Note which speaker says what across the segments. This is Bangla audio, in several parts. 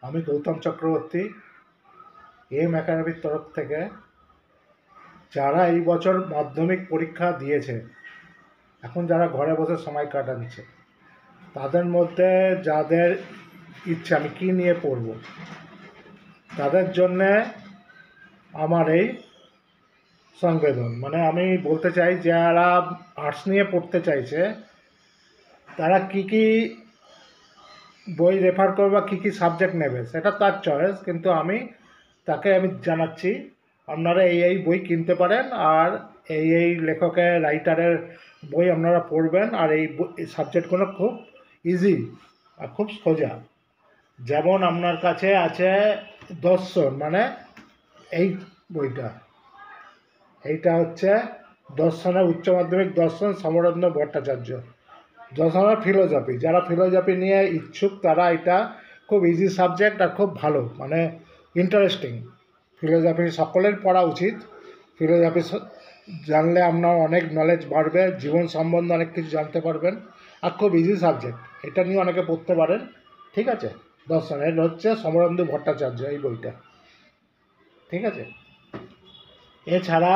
Speaker 1: আমি গৌতম চক্রবর্তী এম একাডেমির তরফ থেকে যারা এই বছর মাধ্যমিক পরীক্ষা দিয়েছে, এখন যারা ঘরে বসে সময় কাটাচ্ছে, তাদের মধ্যে যাদের ইচ্ছে আমি কী নিয়ে পড়ব, তাদের জন্যে আমার এই সংবেদন। মানে আমি বলতে চাই, যারা আর্টস নিয়ে পড়তে চাইছে তারা কি কি বই রেফার করবে বা কী কী সাবজেক্ট নেবে সেটা তার চয়েস, কিন্তু আমি জানাচ্ছি আপনারা এই বই কিনতে পারেন, আর এই লেখকের রাইটারের বই আপনারা পড়বেন। আর এই সাবজেক্টগুলো খুব ইজি আর খুব সোজা। যেমন আপনার কাছে আছে দর্শন, মানে এই বইটা, এইটা হচ্ছে দর্শনের উচ্চ মাধ্যমিক দর্শন, সমরেন্দ্র ভট্টাচার্য। দর্শনের ফিলোজফি, যারা ফিলোজফি নিয়ে ইচ্ছুক তারা এটা খুব ইজি সাবজেক্ট আর খুব ভালো, মানে ইন্টারেস্টিং। ফিলোজফি সকলের পড়া উচিত। ফিলোজফি জানলে আপনার অনেক নলেজ বাড়বে, জীবন সম্বন্ধে অনেক কিছু জানতে পারবেন, আর খুব ইজি সাবজেক্ট। এটা নিয়ে অনেকে পড়তে পারেন, ঠিক আছে। দর্শন এর হচ্ছে সমরেন্দ্র ভট্টাচার্য এই বইটা, ঠিক আছে। এছাড়া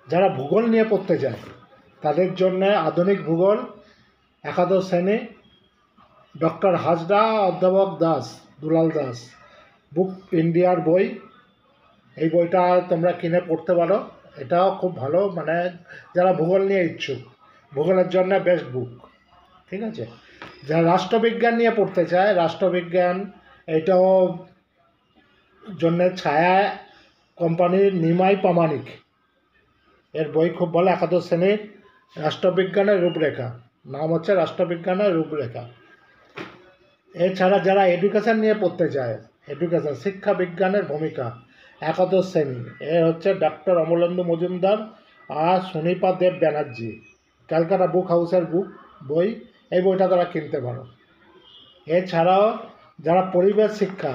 Speaker 1: যারা ভূগোল নিয়ে পড়তে চায় তাদের জন্য আধুনিক ভূগোল একাদশ শ্রেণী, ডক্টর হাজরা, অধ্যাপক দাস, দুলাল দাস, বুক ইন্ডিয়ার বই। এই বইটা তোমরা কিনে পড়তে পারো, এটাও খুব ভালো, মানে যারা ভূগোল নিয়ে ইচ্ছুক, ভূগোলের জন্য বেস্ট বুক, ঠিক আছে। যারা রাষ্ট্রবিজ্ঞান নিয়ে পড়তে চায়, রাষ্ট্রবিজ্ঞান এটাও জন্য ছায়া কোম্পানির নিমাই প্রামাণিক এর বই খুব ভালো, একাদশ শ্রেণীর রাষ্ট্রবিজ্ঞানের রূপরেখা, নাম হচ্ছে রাষ্ট্রবিজ্ঞানের রূপরেখা। এছাড়া যারা এডুকেশন নিয়ে পড়তে চায়, এডুকেশন শিক্ষা বিজ্ঞানের ভূমিকা, একাদশ শ্রেণী, এর হচ্ছে ডক্টর অমলেন্দু মজুমদার আর সুনিপা দেব ব্যানার্জি, ক্যালকাটা বুক হাউসের বই। এই বইটা তারা কিনতে পারো। এছাড়াও যারা পরিবেশ শিক্ষা,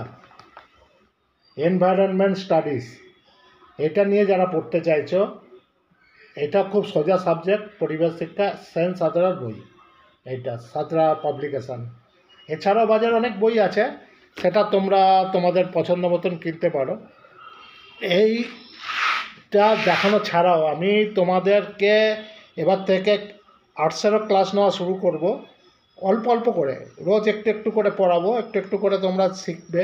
Speaker 1: এনভায়রনমেন্ট স্টাডিজ, এটা নিয়ে যারা পড়তে চাইছো, এটা খুব সোজা সাবজেক্ট, পরিবেশ শিক্ষা, সেন সাঁতরার বই, এইটা সাঁতরা পাবলিকেশান। এছাড়াও বাজারে অনেক বই আছে, সেটা তোমরা তোমাদের পছন্দ মতন কিনতে পারো। এইটা দেখানো ছাড়াও আমি তোমাদেরকে এবার থেকে আর্টসেরও ক্লাস নেওয়া শুরু করব, অল্প অল্প করে, রোজ একটু একটু করে পড়াবো, একটু একটু করে তোমরা শিখবে।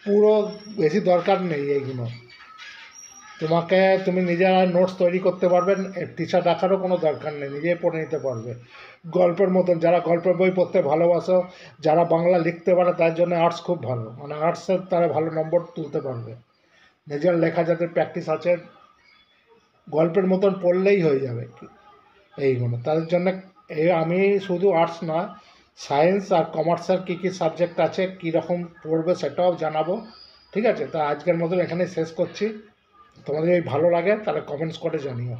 Speaker 1: পুরো বেশি দরকার নেই এইগুলো, তুমি নিজেরা নোটস তৈরি করতে পারবেন, টিচার রাখারও কোনো দরকার নেই, নিজেই পড়ে নিতে পারবে গল্পের মতন। যারা গল্পের বই পড়তে ভালোবাসো, যারা বাংলা লিখতে পারে, তার জন্য আর্টস খুব ভালো, মানে আর্টসের তারা ভালো নম্বর তুলতে পারবে। নিজের লেখা যাদের প্র্যাকটিস আছে, গল্পের মতন পড়লেই হয়ে যাবে এইগুলো। তাদের জন্য আমি শুধু আর্টস নয়, সায়েন্স আর কমার্সের কী কী সাবজেক্ট আছে, কী রকম পড়বে সেটাও জানাবো, ঠিক আছে। তা আজকের মতন এখানে শেষ করছি। তোমাদের যদি ভালো লাগে তাহলে কমেন্টস করে জানিও।